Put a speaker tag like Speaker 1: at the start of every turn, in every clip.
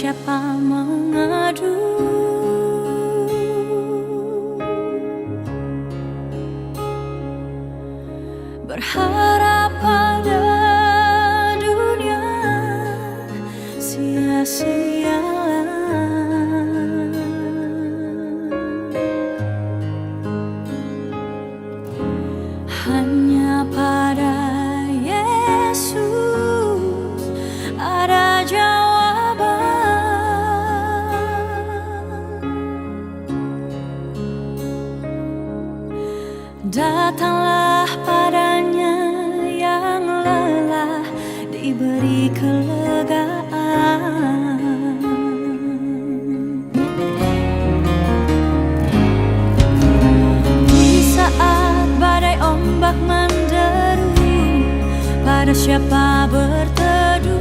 Speaker 1: siapa mengadu. Berharap pada dunia sia-sia. Hanya pada Yesus ada jawaban. Datanglah padanya yang lelah, diberi kelegaan. Di saat badai ombak menderu, pada siapa berteduh.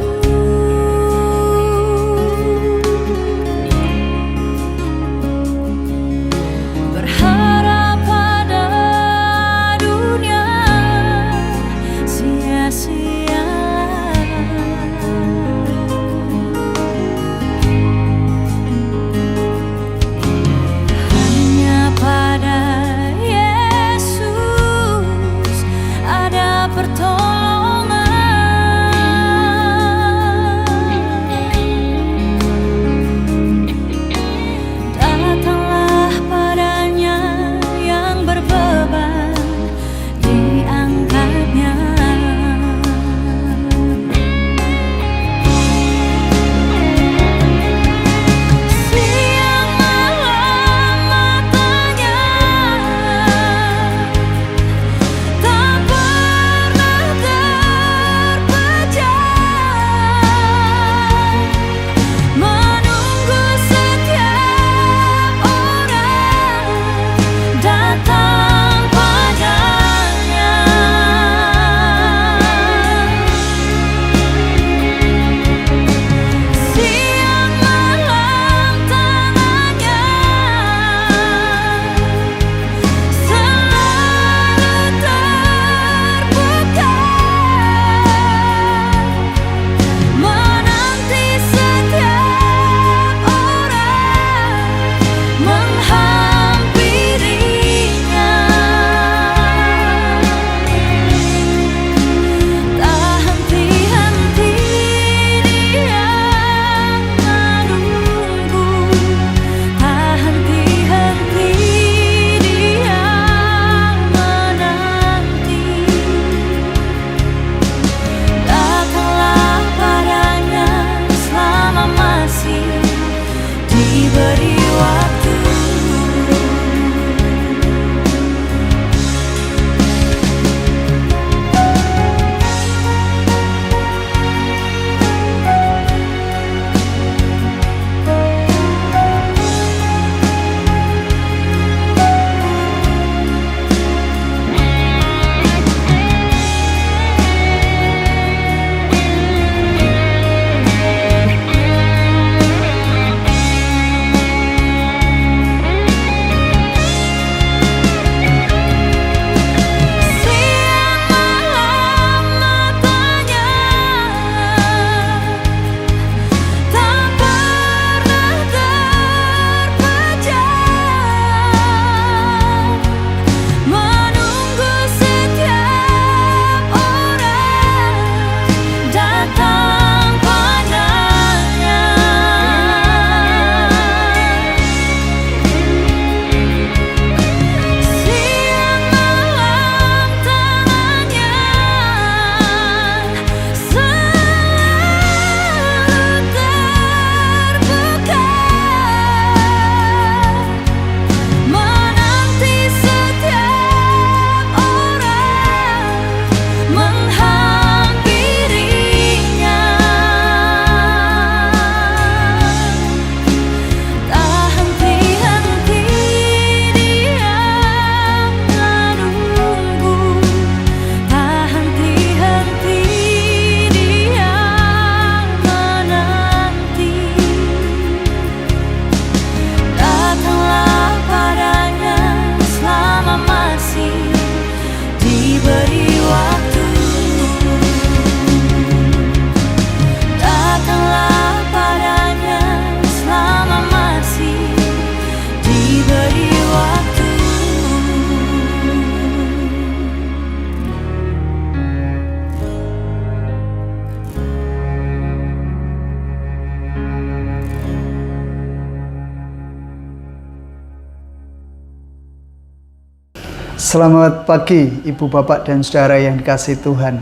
Speaker 2: Selamat pagi Ibu Bapak dan Saudara yang dikasihi Tuhan.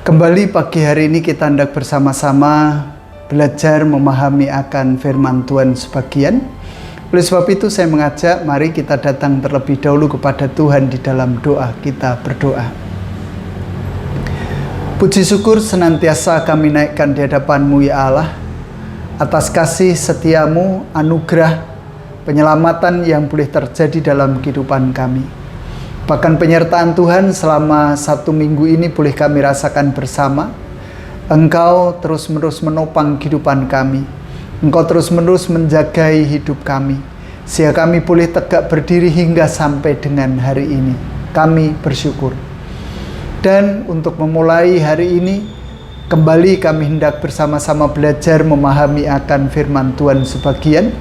Speaker 2: Kembali pagi hari ini kita hendak bersama-sama belajar memahami akan firman Tuhan sebagian. Oleh sebab itu saya mengajak mari kita datang terlebih dahulu kepada Tuhan di dalam doa. Kita berdoa. Puji syukur senantiasa kami naikkan di hadapan-Mu ya Allah, atas kasih setiamu, anugerah, penyelamatan yang boleh terjadi dalam kehidupan kami. Bahkan penyertaan Tuhan selama 1 minggu ini boleh kami rasakan bersama. Engkau terus-menerus menopang kehidupan kami. Engkau terus-menerus menjagai hidup kami, sehingga kami boleh tegak berdiri hingga sampai dengan hari ini. Kami bersyukur. Dan untuk memulai hari ini, kembali kami hendak bersama-sama belajar memahami akan firman Tuhan sebagian.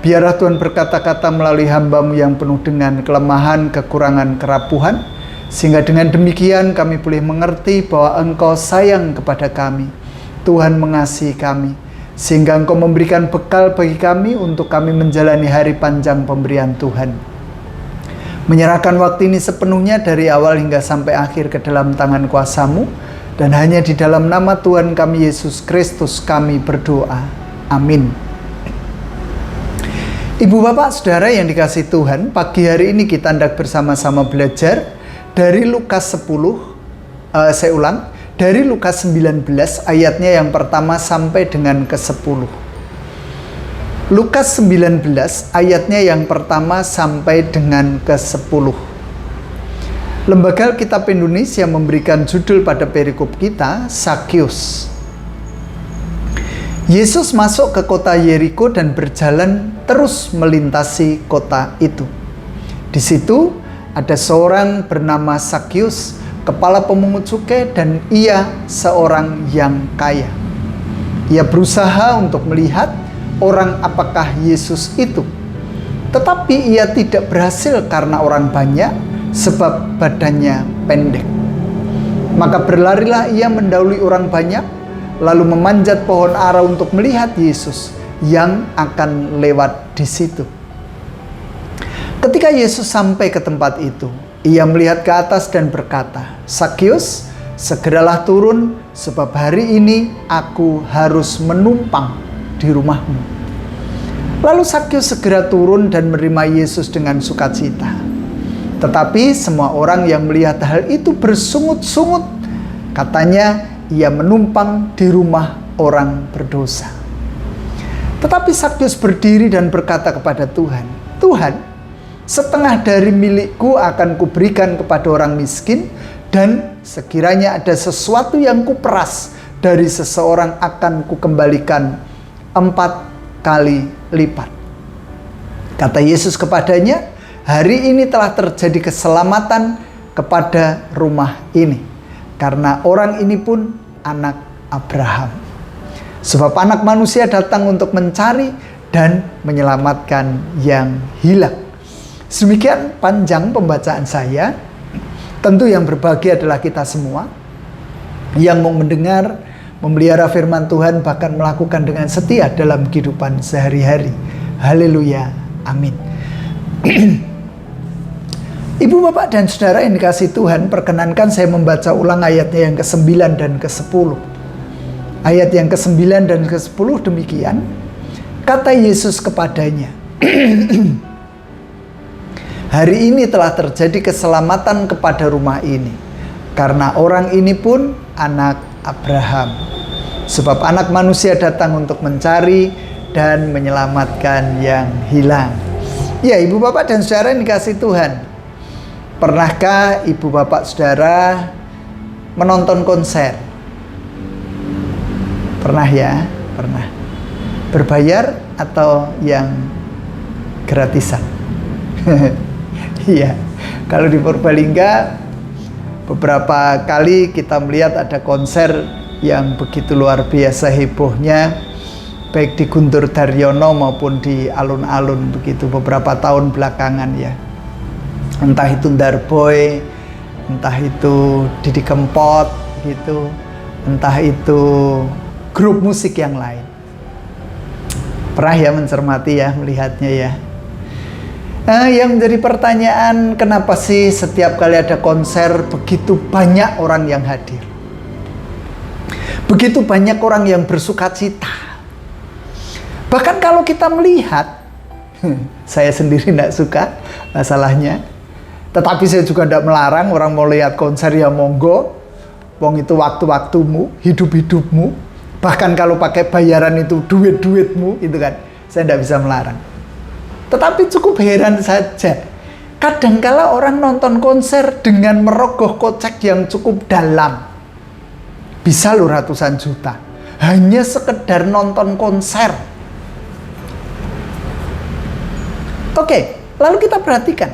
Speaker 2: Biarlah Tuhan berkata-kata melalui hamba-Mu yang penuh dengan kelemahan, kekurangan, kerapuhan, sehingga dengan demikian kami boleh mengerti bahwa Engkau sayang kepada kami. Tuhan mengasihi kami, sehingga Engkau memberikan bekal bagi kami untuk kami menjalani hari panjang pemberian Tuhan. Menyerahkan waktu ini sepenuhnya dari awal hingga sampai akhir ke dalam tangan kuasa-Mu, dan hanya di dalam nama Tuhan kami Yesus Kristus kami berdoa. Amin. Ibu Bapak Saudara yang dikasihi Tuhan, pagi hari ini kita hendak bersama-sama belajar dari Lukas 10, dari Lukas 19 ayatnya yang pertama sampai dengan ke-10. Lukas 19 ayatnya yang pertama sampai dengan ke-10. Lembaga Alkitab Indonesia memberikan judul pada perikop kita, Sakyus. Yesus masuk ke kota Yeriko dan berjalan terus melintasi kota itu. Di situ ada seorang bernama Sakyus, kepala pemungut cukai, dan ia seorang yang kaya. Ia berusaha untuk melihat orang apakah Yesus itu. Tetapi ia tidak berhasil karena orang banyak, sebab badannya pendek. Maka berlarilah ia mendahului orang banyak, lalu memanjat pohon ara untuk melihat Yesus yang akan lewat di situ. Ketika Yesus sampai ke tempat itu, ia melihat ke atas dan berkata, "Sakyus, segeralah turun, sebab hari ini aku harus menumpang di rumahmu." Lalu Sakyus segera turun dan menerima Yesus dengan sukacita. Tetapi semua orang yang melihat hal itu bersungut-sungut. Katanya, ia menumpang di rumah orang berdosa. Tetapi Sakyus berdiri dan berkata kepada Tuhan, "Tuhan, setengah dari milikku akan kuberikan kepada orang miskin, dan sekiranya ada sesuatu yang kuperas dari seseorang akan kukembalikan 4 kali lipat." Kata Yesus kepadanya, "Hari ini telah terjadi keselamatan kepada rumah ini, karena orang ini pun anak Abraham. Sebab anak manusia datang untuk mencari dan menyelamatkan yang hilang." Demikian panjang pembacaan saya. Tentu yang berbahagia adalah kita semua yang mau mendengar, memelihara firman Tuhan, bahkan melakukan dengan setia dalam kehidupan sehari-hari. Haleluya, amin. Ibu Bapak dan Saudara yang dikasihi Tuhan, perkenankan saya membaca ulang ayatnya yang ke-9 dan ke-10. Ayat yang ke-9 dan ke-10 demikian. Kata Yesus kepadanya, "Hari ini telah terjadi keselamatan kepada rumah ini, karena orang ini pun anak Abraham. Sebab anak manusia datang untuk mencari dan menyelamatkan yang hilang." Ya, Ibu Bapak dan Saudara yang dikasihi Tuhan, pernahkah Ibu Bapak Saudara menonton konser? Pernah ya? Pernah. Berbayar atau yang gratisan? Iya. Kalau di Purbalingga beberapa kali kita melihat ada konser yang begitu luar biasa hebohnya, baik di Guntur Daryono maupun di alun-alun begitu beberapa tahun belakangan ya. Entah itu Darboy, entah itu Didi Kempot gitu, entah itu grup musik yang lain. Pernah ya mencermati ya, melihatnya ya. Yang menjadi pertanyaan, kenapa sih setiap kali ada konser begitu banyak orang yang hadir? Begitu banyak orang yang bersukacita. Bahkan kalau kita melihat, saya sendiri tidak suka masalahnya. Tetapi saya juga tidak melarang orang mau lihat konser ya monggo. Wong itu waktu-waktumu, hidup-hidupmu. Bahkan kalau pakai bayaran itu duit-duitmu, itu kan. Saya tidak bisa melarang. Tetapi cukup heran saja. Kadangkala orang nonton konser dengan merogoh kocek yang cukup dalam. Bisa loh ratusan juta. Hanya sekedar nonton konser. Oke, lalu kita perhatikan.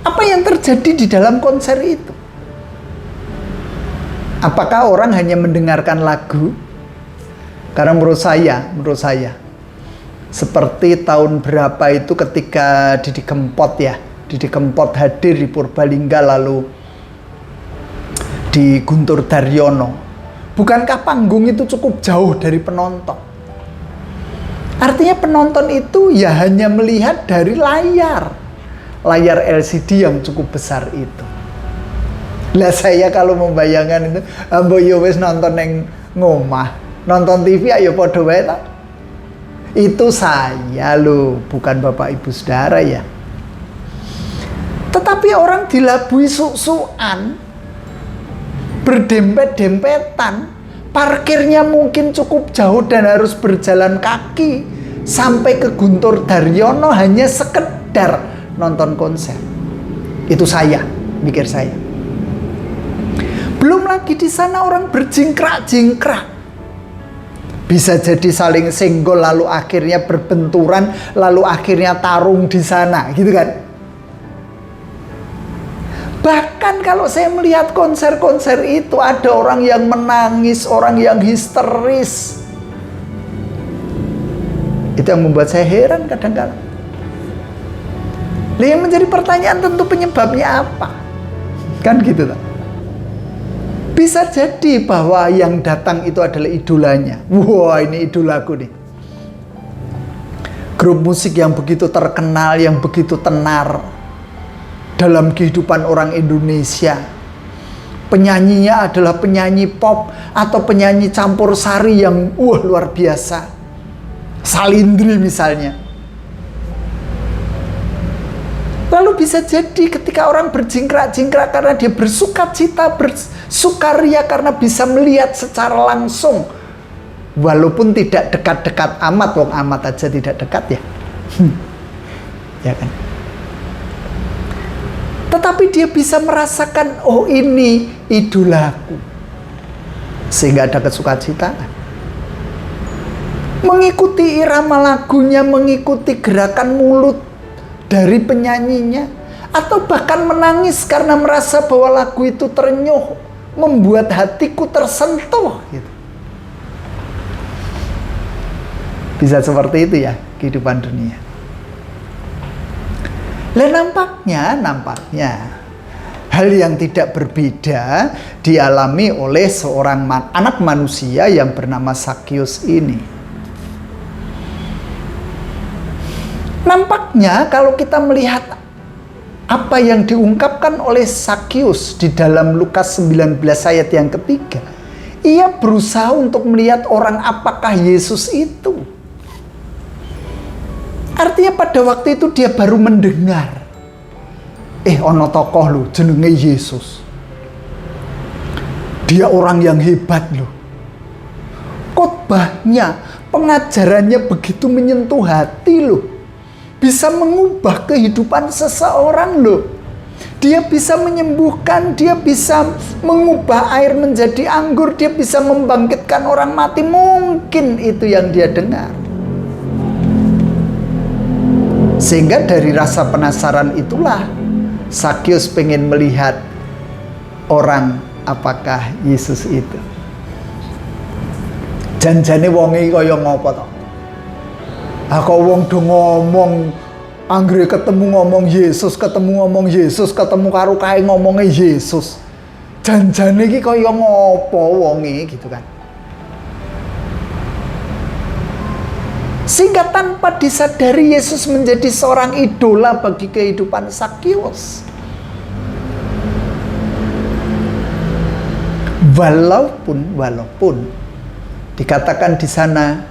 Speaker 2: Apa yang terjadi di dalam konser itu? Apakah orang hanya mendengarkan lagu? Karena menurut saya, seperti tahun berapa itu ketika Didi Kempot hadir di Purbalingga lalu di Guntur Daryono. Bukankah panggung itu cukup jauh dari penonton? Artinya penonton itu ya hanya melihat dari layar LCD yang cukup besar itu. Lah saya kalau membayangkan itu, ambo yo wis nonton yang ngomah, nonton TV ayo podo wae ta. Itu saya loh, bukan Bapak Ibu Saudara ya. Tetapi orang dilabui suk-sukan, berdempet-dempetan, parkirnya mungkin cukup jauh dan harus berjalan kaki sampai ke Guntur Daryono hanya sekedar nonton konser. Itu saya, mikir saya. Belum lagi di sana orang berjingkrak-jingkrak. Bisa jadi saling senggol, lalu akhirnya berbenturan, lalu akhirnya tarung di sana, gitu kan? Bahkan kalau saya melihat konser-konser itu, ada orang yang menangis, orang yang histeris. Itu yang membuat saya heran kadang-kadang. Yang menjadi pertanyaan tentu penyebabnya apa? Kan gitu tak? Bisa jadi bahwa yang datang itu adalah idolanya. Wah, ini idolaku nih. Grup musik yang begitu terkenal, yang begitu tenar dalam kehidupan orang Indonesia. Penyanyinya adalah penyanyi pop atau penyanyi campur sari yang luar biasa. Salindri misalnya. Lalu bisa jadi ketika orang berjingkrak-jingkrak karena dia bersukacita, bersukaria karena bisa melihat secara langsung. Walaupun tidak dekat-dekat amat, wong amat aja tidak dekat ya. Ya kan? Tetapi dia bisa merasakan, oh ini idolaku. Sehingga ada kesukacitaan. Mengikuti irama lagunya, mengikuti gerakan mulut dari penyanyinya, atau bahkan menangis karena merasa bahwa lagu itu terenyuh, membuat hatiku tersentuh gitu. Bisa seperti itu ya kehidupan dunia. Lah nampaknya hal yang tidak berbeda dialami oleh seorang anak manusia yang bernama Sakyus ini. Nampaknya kalau kita melihat apa yang diungkapkan oleh Sakyus di dalam Lukas 19 ayat yang ketiga, ia berusaha untuk melihat orang apakah Yesus itu. Artinya pada waktu itu dia baru mendengar, ono tokoh loh jenenge Yesus. Dia orang yang hebat loh. Khotbahnya, pengajarannya begitu menyentuh hati loh. Bisa mengubah kehidupan seseorang loh. Dia bisa menyembuhkan, dia bisa mengubah air menjadi anggur, dia bisa membangkitkan orang mati. Mungkin itu yang dia dengar. Sehingga dari rasa penasaran itulah Sakyus pengen melihat orang apakah Yesus itu. Janjane wonge kaya ngopo to? Kok wong do ngomong anggere ketemu ngomong Yesus, ketemu karo kae ngomongnya Yesus. Janjane iki kaya ngopo wonge gitu kan. Sehingga tanpa disadari Yesus menjadi seorang idola bagi kehidupan Sakyus. Walaupun dikatakan di sana,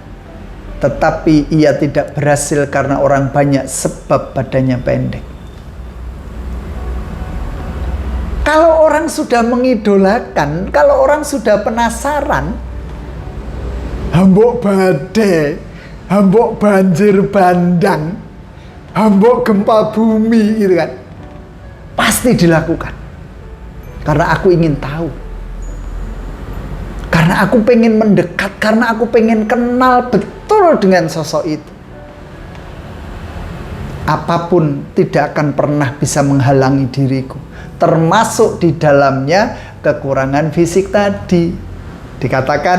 Speaker 2: tetapi ia tidak berhasil karena orang banyak sebab badannya pendek. Kalau orang sudah mengidolakan, kalau orang sudah penasaran, hambok badai, hambok banjir bandang, hambok gempa bumi, gitu kan, pasti dilakukan. Karena aku ingin tahu, karena aku pengen mendekat, karena aku pengen kenal betul dengan sosok itu. Apapun tidak akan pernah bisa menghalangi diriku, termasuk di dalamnya kekurangan fisik tadi. Dikatakan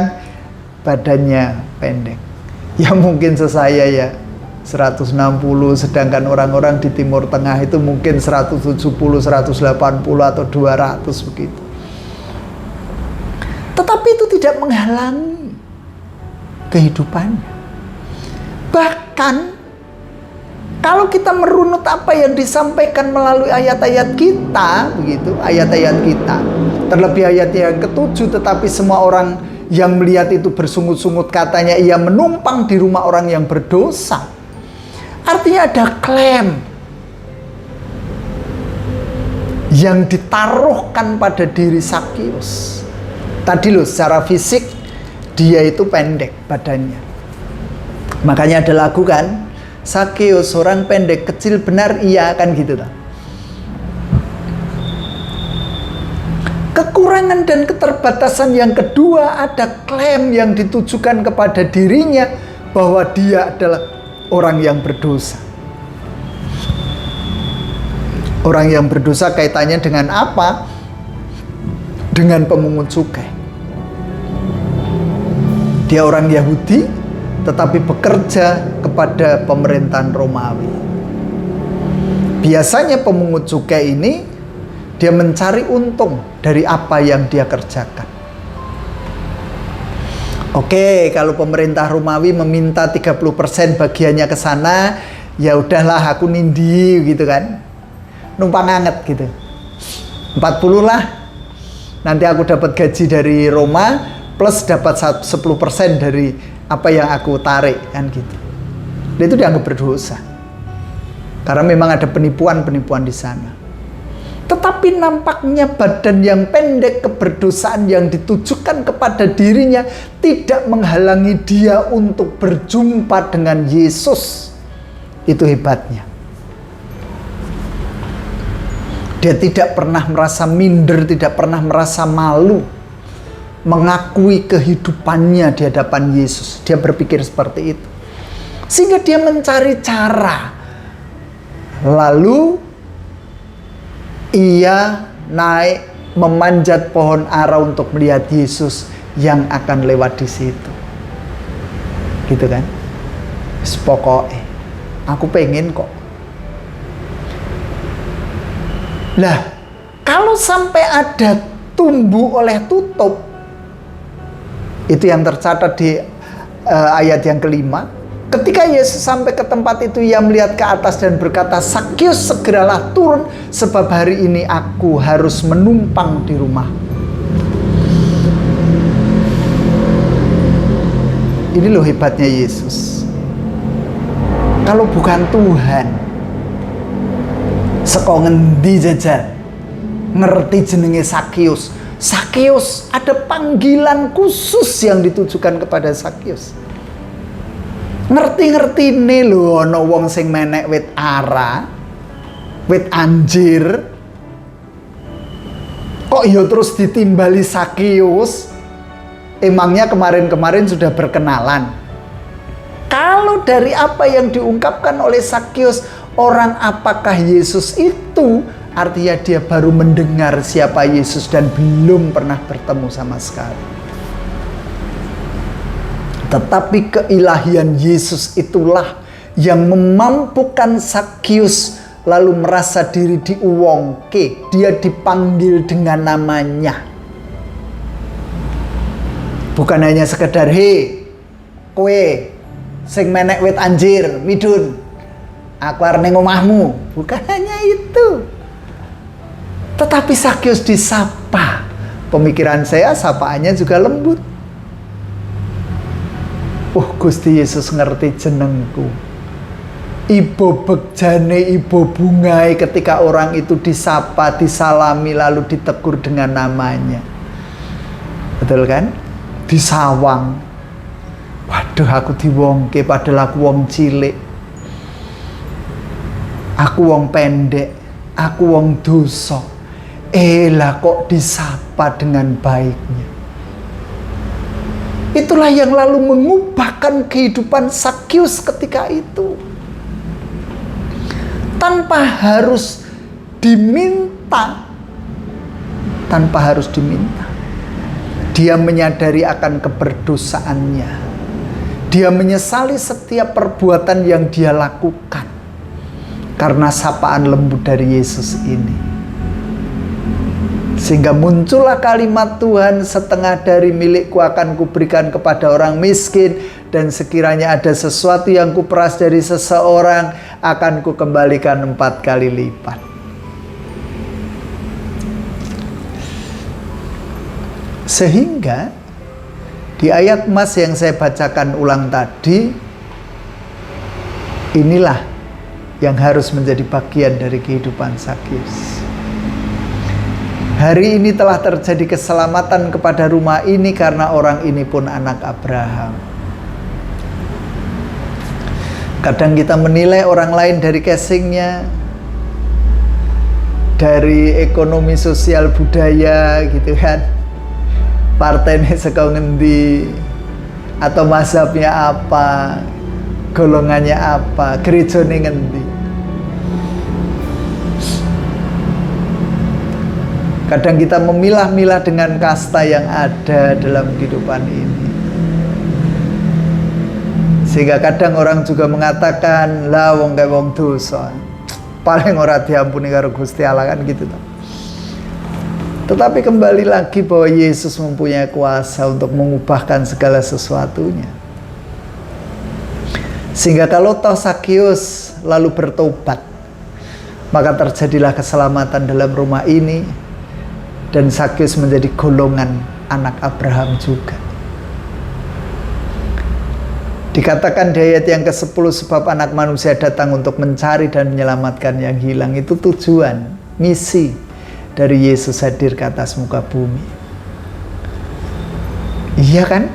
Speaker 2: badannya pendek. Ya mungkin sesaya ya 160, sedangkan orang-orang di Timur Tengah itu mungkin 170, 180 atau 200 begitu. Tetapi itu tidak menghalangi kehidupannya. Bahkan kalau kita merunut apa yang disampaikan melalui ayat-ayat kita, begitu, ayat-ayat kita, terlebih ayat yang ke-7, tetapi semua orang yang melihat itu bersungut-sungut, katanya ia menumpang di rumah orang yang berdosa. Artinya ada klaim yang ditaruhkan pada diri Sakyus. Tadi loh, secara fisik dia itu pendek badannya. Makanya ada lagu kan, Sakyus orang pendek kecil benar iya, kan gitu tak? Kekurangan dan keterbatasan yang kedua, ada klaim yang ditujukan kepada dirinya bahwa dia adalah orang yang berdosa. Orang yang berdosa kaitannya dengan apa? Dengan pemungut cukai. Dia orang Yahudi, tetapi bekerja kepada pemerintahan Romawi. Biasanya pemungut cukai ini, dia mencari untung dari apa yang dia kerjakan. Oke, kalau pemerintah Romawi meminta 30% bagiannya ke sana, ya udahlah aku nindi gitu kan. Numpang anget gitu. 40 lah. Nanti aku dapat gaji dari Roma plus dapat 10% dari apa yang aku tarik, kan gitu. Dan itu dianggap berdosa. Karena memang ada penipuan-penipuan di sana. Tetapi nampaknya badan yang pendek, keberdosaan yang ditujukan kepada dirinya tidak menghalangi dia untuk berjumpa dengan Yesus. Itu hebatnya. Dia tidak pernah merasa minder, tidak pernah merasa malu mengakui kehidupannya di hadapan Yesus. Dia berpikir seperti itu. Sehingga dia mencari cara. Lalu ia naik memanjat pohon ara untuk melihat Yesus yang akan lewat di situ. Gitu kan? Pokoknya aku pengen kok. Lah, kalau sampai ada tumbuh oleh tutup, itu yang tercatat di ayat yang kelima. Ketika Yesus sampai ke tempat itu, ia melihat ke atas dan berkata, Sakyus segeralah turun, sebab hari ini aku harus menumpang di rumah. Ini loh hebatnya Yesus. Kalau bukan Tuhan, seko ngendi jajal ngerti jenenge Sakyus. Sakyus, ada panggilan khusus yang ditujukan kepada Sakyus. Ngerti-ngerti nih lho, ana wong sing menek wit ara, wit anjir, kok ya terus ditimbali Sakyus. Emangnya kemarin-kemarin sudah berkenalan? Kalau dari apa yang diungkapkan oleh Sakyus, orang apakah Yesus itu, artinya dia baru mendengar siapa Yesus dan belum pernah bertemu sama sekali. Tetapi keilahian Yesus itulah yang memampukan Sakyus lalu merasa diri diuwongke. Dia dipanggil dengan namanya. Bukan hanya sekedar, hei, kowe, sing menek wit anjir, midun. Aku arep ning omahmu. Bukan hanya itu. Tetapi Sakyus disapa. Pemikiran saya sapaannya juga lembut. Gusti Yesus ngerti jenengku. Ibu begjane, ibu bungai ketika orang itu disapa, disalami, lalu ditegur dengan namanya. Betul kan? Disawang. Waduh, aku diwongke padahal aku wong cilik. Aku wong pendek, aku wong dosa. Lah kok disapa dengan baiknya. Itulah yang lalu mengubahkan kehidupan Sakyus ketika itu. Tanpa harus diminta. Tanpa harus diminta. Dia menyadari akan keberdosaannya. Dia menyesali setiap perbuatan yang dia lakukan. Karena sapaan lembut dari Yesus ini. Sehingga muncullah kalimat Tuhan, setengah dari milikku akan kuberikan kepada orang miskin, dan sekiranya ada sesuatu yang kuperas dari seseorang, akan kukembalikan 4 kali lipat. Sehingga di ayat emas yang saya bacakan ulang tadi, inilah yang harus menjadi bagian dari kehidupan Sakyus. Hari ini telah terjadi keselamatan kepada rumah ini karena orang ini pun anak Abraham. Kadang kita menilai orang lain dari casingnya, dari ekonomi sosial budaya gitu kan. Partainya saka ngendi, atau mazhabnya apa, golongannya apa, gerejane ngendi. Kadang kita memilah-milah dengan kasta yang ada dalam kehidupan ini. Sehingga kadang orang juga mengatakan, lah wong kayak wong dosa, paling ora diampuni karo Gusti Allah, kan gitu toh. Tetapi kembali lagi bahwa Yesus mempunyai kuasa untuk mengubahkan segala sesuatunya. Sehingga kalau toh Sakyus lalu bertobat, maka terjadilah keselamatan dalam rumah ini. Dan Sakyus menjadi golongan anak Abraham juga. Dikatakan di ayat yang ke-10, sebab anak manusia datang untuk mencari dan menyelamatkan yang hilang. Itu tujuan, misi dari Yesus hadir ke atas muka bumi. Iya kan?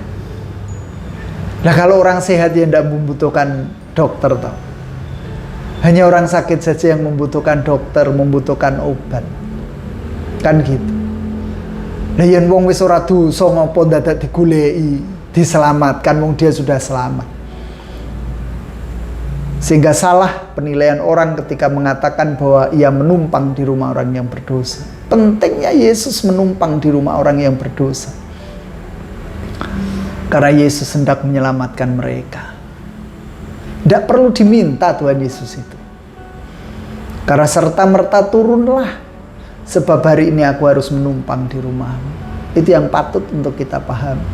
Speaker 2: Nah kalau orang sehat yang tidak membutuhkan dokter toh. Hanya orang sakit saja yang membutuhkan dokter, membutuhkan obat. Kan gitu. Lah yen wong wis ora dosa ngopo dadak digoleki, diselamatkan, wong dia sudah selamat. Sehingga salah penilaian orang ketika mengatakan bahwa ia menumpang di rumah orang yang berdosa. Pentingnya Yesus menumpang di rumah orang yang berdosa. Karena Yesus hendak menyelamatkan mereka. Tidak perlu diminta Tuhan Yesus itu. Karena serta-merta turunlah. Sebab hari ini aku harus menumpang di rumahmu. Itu yang patut untuk kita pahami.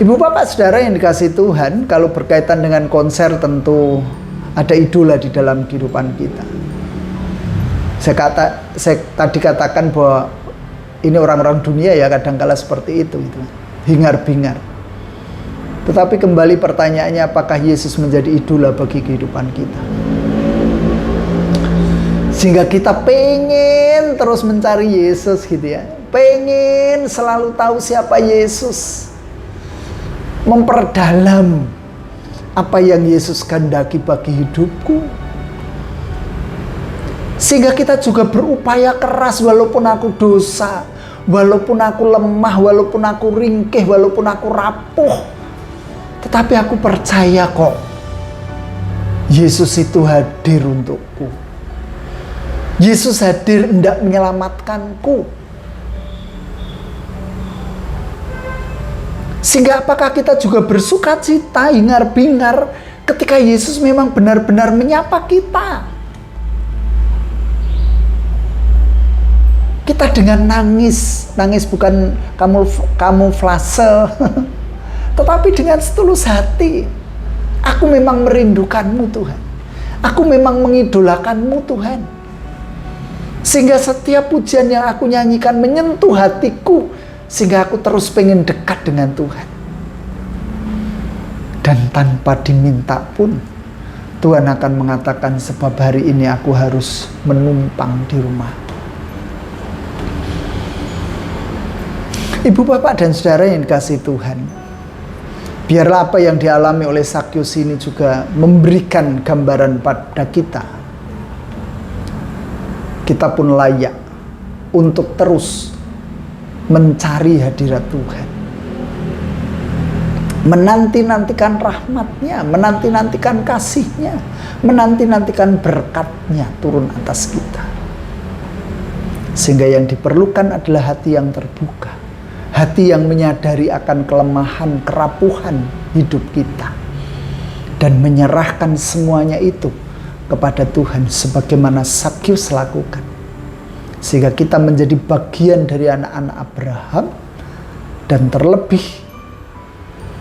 Speaker 2: Ibu bapak saudara yang dikasihi Tuhan, kalau berkaitan dengan konser tentu ada idola di dalam kehidupan kita. Saya tadi katakan bahwa ini orang-orang dunia ya kadang-kala seperti itu. Hingar-bingar. Tetapi kembali pertanyaannya, apakah Yesus menjadi idola bagi kehidupan kita? Sehingga kita pengen terus mencari Yesus gitu ya. Pengen selalu tahu siapa Yesus. Memperdalam apa yang Yesus kehendaki bagi hidupku. Sehingga kita juga berupaya keras walaupun aku dosa. Walaupun aku lemah, walaupun aku ringkih, walaupun aku rapuh. Tetapi aku percaya kok. Yesus itu hadir untukku. Yesus hadir hendak menyelamatkanku. Sehingga apakah kita juga bersuka cita, hingar-bingar ketika Yesus memang benar-benar menyapa kita? Kita dengan nangis bukan kamuflase, tetapi dengan setulus hati. Aku memang merindukan-Mu Tuhan. Aku memang mengidolakan-Mu Tuhan. Sehingga setiap pujian yang aku nyanyikan menyentuh hatiku, sehingga aku terus pengen dekat dengan Tuhan. Dan tanpa diminta pun, Tuhan akan mengatakan, sebab hari ini aku harus menumpang di rumah. Ibu, bapak, dan saudara yang dikasihi Tuhan, biarlah apa yang dialami oleh Sakyus ini juga memberikan gambaran pada kita. Kita pun layak untuk terus mencari hadirat Tuhan. Menanti-nantikan rahmat-Nya, menanti-nantikan kasih-Nya, menanti-nantikan berkat-Nya turun atas kita. Sehingga yang diperlukan adalah hati yang terbuka. Hati yang menyadari akan kelemahan, kerapuhan hidup kita. Dan menyerahkan semuanya itu kepada Tuhan sebagaimana Sakyus lakukan. Sehingga kita menjadi bagian dari anak-anak Abraham. Dan terlebih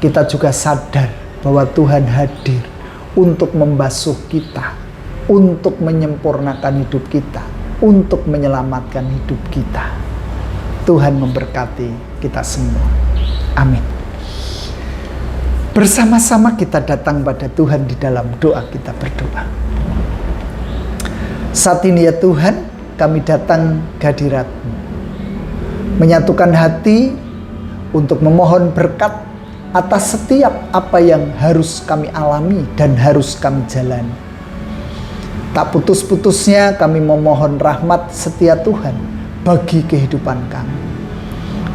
Speaker 2: kita juga sadar bahwa Tuhan hadir untuk membasuh kita, untuk menyempurnakan hidup kita, untuk menyelamatkan hidup kita. Tuhan memberkati kita semua. Amin. Bersama-sama kita datang pada Tuhan di dalam doa, kita berdoa. Saat ini ya Tuhan, kami datang ke hadirat-Mu, menyatukan hati untuk memohon berkat atas setiap apa yang harus kami alami dan harus kami jalani. Tak putus-putusnya kami memohon rahmat setia Tuhan bagi kehidupan kami.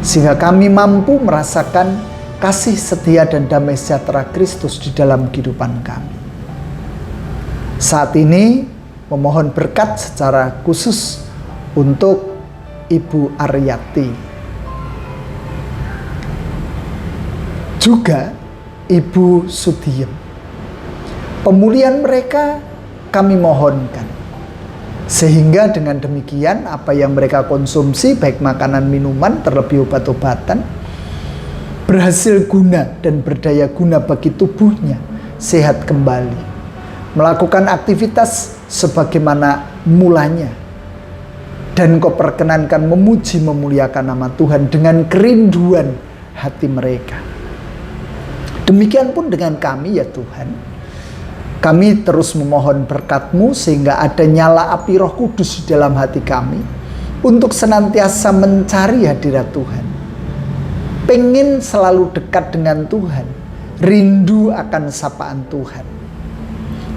Speaker 2: Sehingga kami mampu merasakan kasih setia dan damai sejahtera Kristus di dalam kehidupan kami. Saat ini memohon berkat secara khusus untuk Ibu Aryati, juga Ibu Sudiem. Pemulihan mereka kami mohonkan, sehingga dengan demikian apa yang mereka konsumsi, baik makanan, minuman, terlebih obat-obatan, berhasil guna dan berdaya guna bagi tubuhnya, sehat kembali, melakukan aktivitas sebagaimana mulanya. Dan Kau perkenankan memuji memuliakan nama Tuhan dengan kerinduan hati mereka. Demikian pun dengan kami ya Tuhan. Kami terus memohon berkat-Mu sehingga ada nyala api Roh Kudus di dalam hati kami untuk senantiasa mencari hadirat Tuhan. Pengen selalu dekat dengan Tuhan, rindu akan sapaan Tuhan.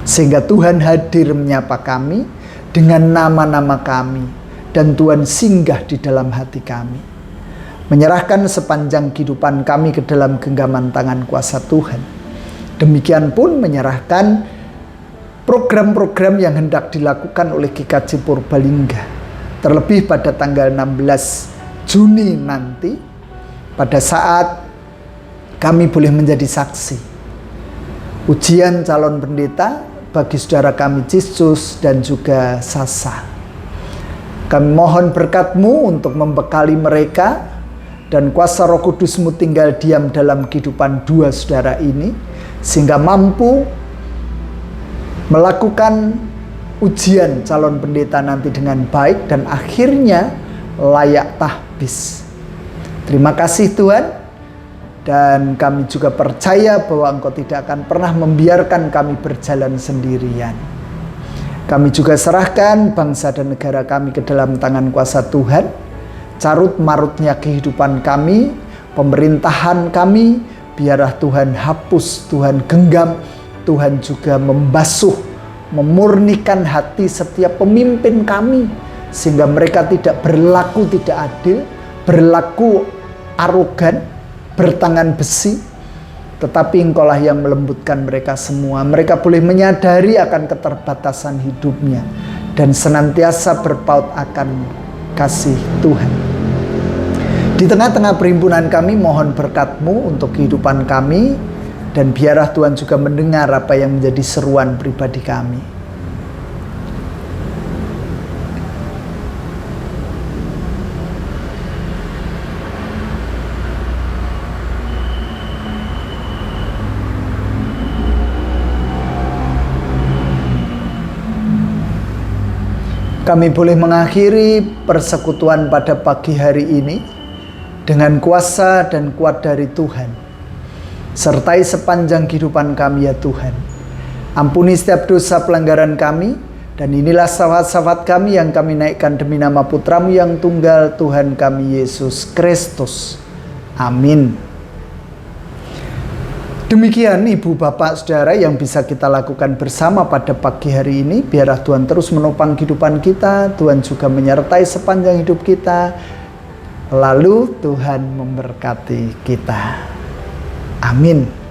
Speaker 2: Sehingga Tuhan hadir menyapa kami dengan nama-nama kami dan Tuhan singgah di dalam hati kami. Menyerahkan sepanjang kehidupan kami ke dalam genggaman tangan kuasa Tuhan. Demikian pun menyerahkan program-program yang hendak dilakukan oleh GKJ Purbalingga. Terlebih pada tanggal 16 Juni nanti, pada saat kami boleh menjadi saksi ujian calon pendeta bagi saudara kami Cistus dan juga Sasa. Kami mohon berkat-Mu untuk membekali mereka, dan kuasa Roh Kudus-Mu tinggal diam dalam kehidupan dua saudara ini, sehingga mampu melakukan ujian calon pendeta nanti dengan baik dan akhirnya layak tahbis. Terima kasih Tuhan, dan kami juga percaya bahwa Engkau tidak akan pernah membiarkan kami berjalan sendirian. Kami juga serahkan bangsa dan negara kami ke dalam tangan kuasa Tuhan. Carut marutnya kehidupan kami, pemerintahan kami, biarlah Tuhan hapus, Tuhan genggam, Tuhan juga membasuh, memurnikan hati setiap pemimpin kami, sehingga mereka tidak berlaku tidak adil, berlaku arogan, bertangan besi, tetapi Engkaulah yang melembutkan mereka semua. Mereka boleh menyadari akan keterbatasan hidupnya dan senantiasa berpaut akan kasih Tuhan. Di tengah-tengah perhimpunan kami, mohon berkat-Mu untuk kehidupan kami, dan biarlah Tuhan juga mendengar apa yang menjadi seruan pribadi kami. Kami boleh mengakhiri persekutuan pada pagi hari ini dengan kuasa dan kuat dari Tuhan. Sertai sepanjang kehidupan kami ya Tuhan. Ampuni setiap dosa pelanggaran kami, dan inilah syafat-syafat kami yang kami naikkan demi nama Putramu yang tunggal, Tuhan kami Yesus Kristus. Amin. Demikian Ibu Bapak Saudara yang bisa kita lakukan bersama pada pagi hari ini. Biarlah Tuhan terus menopang kehidupan kita, Tuhan juga menyertai sepanjang hidup kita, lalu Tuhan memberkati kita. Amin.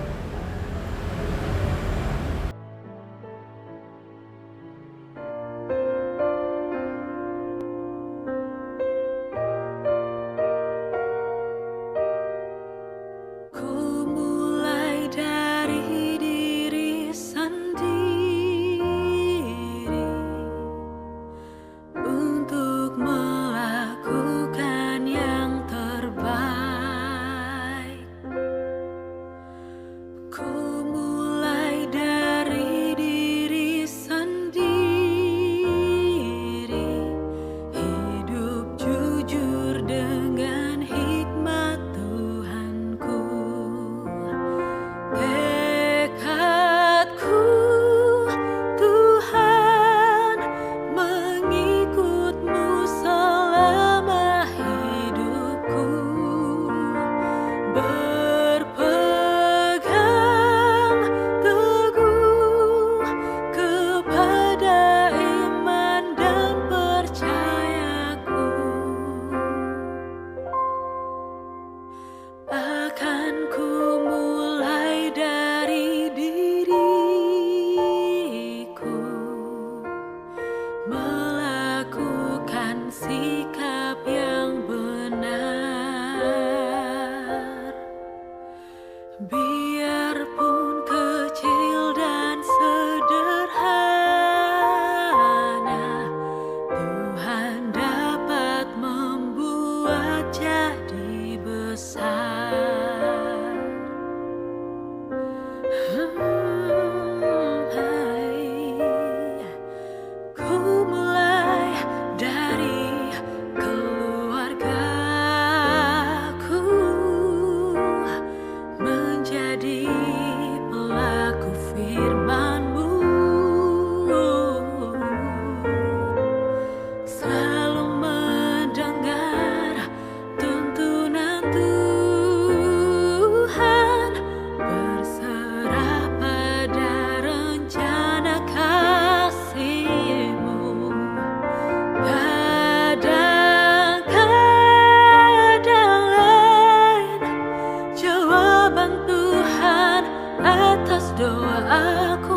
Speaker 1: Doa aku